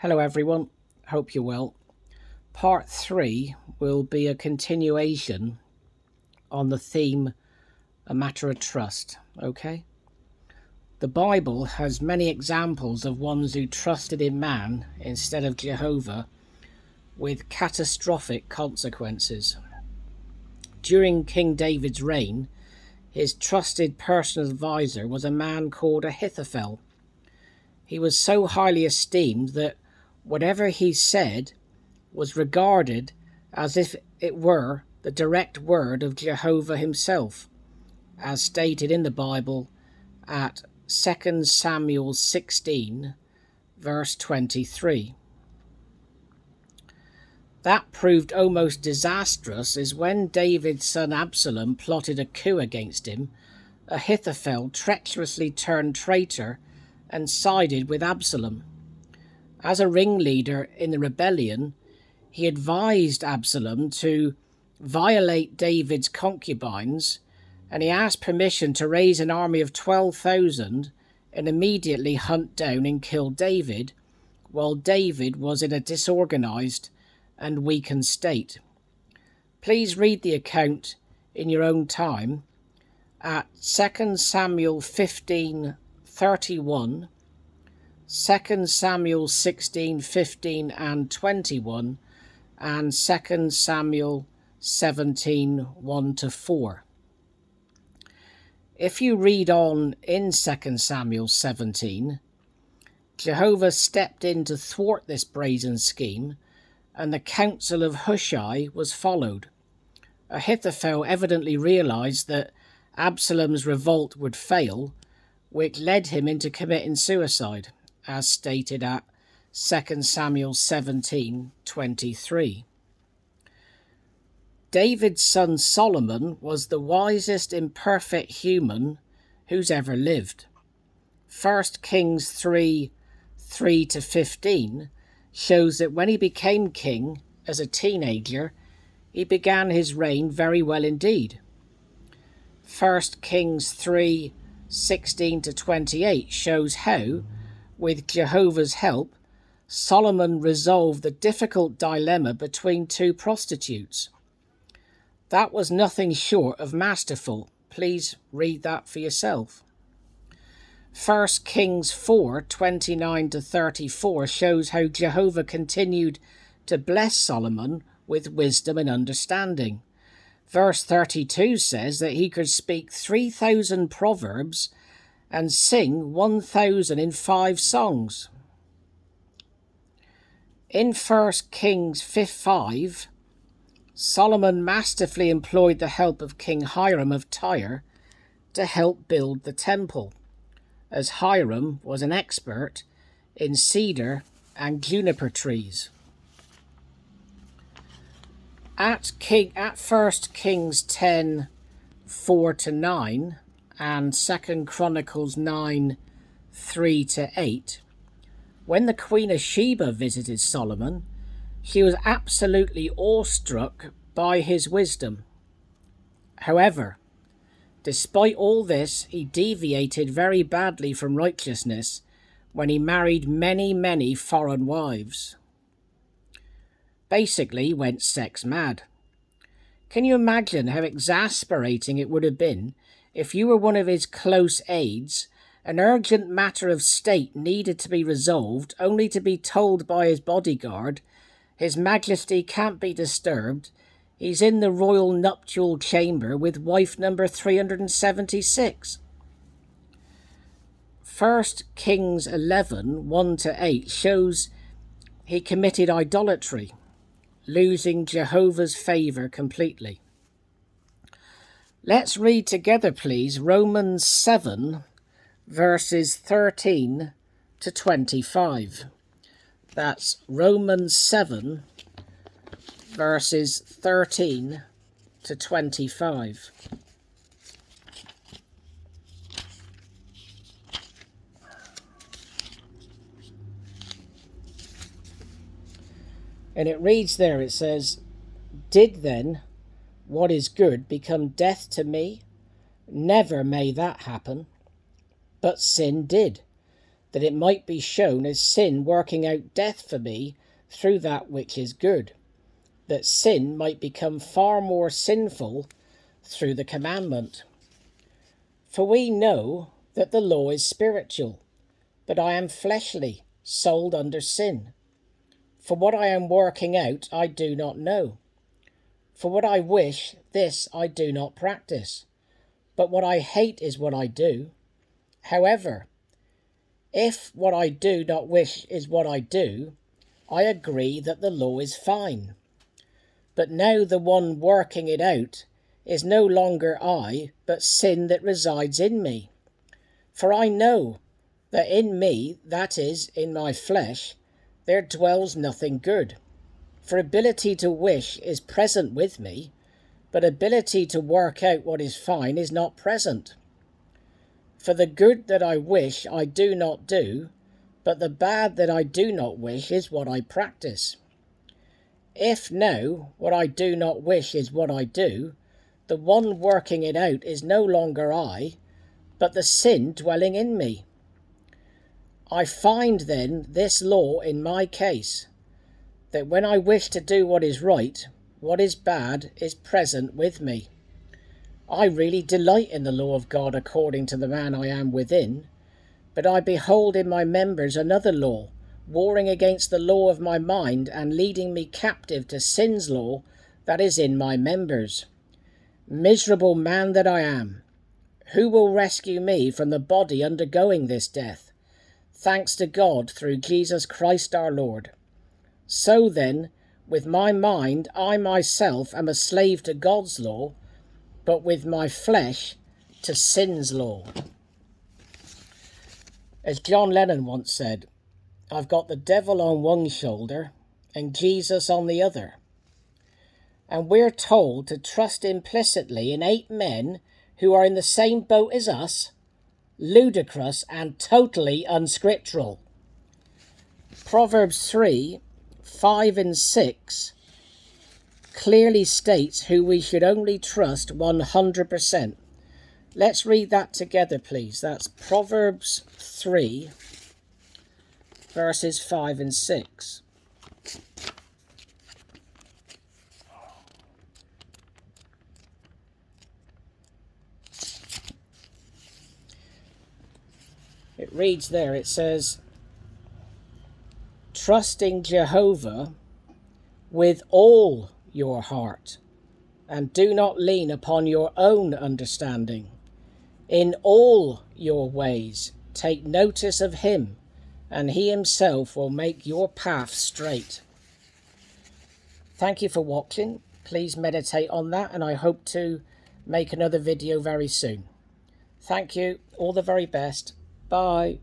Hello everyone, hope you're well. Part 3 will be a continuation on the theme, a matter of trust, okay? The Bible has many examples of ones who trusted in man instead of Jehovah with catastrophic consequences. During King David's reign, his trusted personal advisor was a man called Ahithophel. He was so highly esteemed that whatever he said was regarded as if it were the direct word of Jehovah himself, as stated in the Bible at 2 Samuel 16, verse 23. That proved almost disastrous is when David's son Absalom plotted a coup against him. Ahithophel treacherously turned traitor and sided with Absalom. As a ringleader in the rebellion, he advised Absalom to violate David's concubines, and he asked permission to raise an army of 12,000 and immediately hunt down and kill David, while David was in a disorganized and weakened state. Please read the account in your own time at 2 Samuel 15:31, 2 Samuel 16, 15 and 21, and 2 Samuel 17, 1-4. If you read on in 2 Samuel 17, Jehovah stepped in to thwart this brazen scheme, and the counsel of Hushai was followed. Ahithophel evidently realized that Absalom's revolt would fail, which led him into committing suicide, as stated at 2 Samuel 17:23. David's son Solomon was the wisest imperfect human who's ever lived. 1 Kings 3:3-15 shows that when he became king as a teenager, he began his reign very well indeed. 1 Kings 3:16-28 shows how, with Jehovah's help, Solomon resolved the difficult dilemma between two prostitutes. That was nothing short of masterful. Please read that for yourself. 1 Kings 4:29-34 shows how Jehovah continued to bless Solomon with wisdom and understanding. Verse 32 says that he could speak 3,000 proverbs and sing 1,005 songs. In 1 Kings 5, Solomon masterfully employed the help of King Hiram of Tyre to help build the temple, as Hiram was an expert in cedar and juniper trees. At 1 Kings 10, 4-9 and 2 Chronicles 9, 3-8, when the Queen of Sheba visited Solomon, she was absolutely awestruck by his wisdom. However, despite all this, he deviated very badly from righteousness when he married many foreign wives. Basically, he went sex mad. Can you imagine how exasperating it would have been if you were one of his close aides? An urgent matter of state needed to be resolved, only to be told by his bodyguard, His Majesty can't be disturbed. He's in the royal nuptial chamber with wife number 376. 1 Kings 11, 1-8 shows he committed idolatry, losing Jehovah's favour completely. Let's read together, please, Romans 7, verses 13-25. That's Romans 7, verses 13-25. And it reads there, it says, "Did then what is good become death to me? Never may that happen. But sin did. that it might be shown as sin working out death for me through that which is good, that sin might become far more sinful through the commandment. For we know that the law is spiritual, but I am fleshly, sold under sin. For what I am working out I do not know. For what I wish, this I do not practice, but what I hate is what I do. However, if what I do not wish is what I do, I agree that the law is fine. But now the one working it out is no longer I, but sin that resides in me. For I know that in me, that is, in my flesh, there dwells nothing good. For ability to wish is present with me, but ability to work out what is fine is not present. For the good that I wish I do not do, but the bad that I do not wish is what I practice. If now what I do not wish is what I do, the one working it out is no longer I, but the sin dwelling in me. I find then this law in my case, that when I wish to do what is right, what is bad is present with me. I really delight in the law of God according to the man I am within, but I behold in my members another law, warring against the law of my mind and leading me captive to sin's law that is in my members. Miserable man that I am! Who will rescue me from the body undergoing this death? Thanks to God through Jesus Christ our Lord. So then, with my mind, I myself am a slave to God's law, but with my flesh to sin's law. As John Lennon once said, I've got the devil on one shoulder and Jesus on the other. And we're told to trust implicitly in 8 men who are in the same boat as us, ludicrous and totally unscriptural. Proverbs 3, 5 and 6 clearly states who we should only trust 100%. Let's read that together, please. That's Proverbs 3, verses 5 and 6. It reads there, it says, trusting Jehovah with all your heart, and do not lean upon your own understanding. In all your ways take notice of him, and he himself will make your path straight. Thank you for watching. Please meditate on that, and I hope to make another video very soon. Thank you. All the very best. Bye.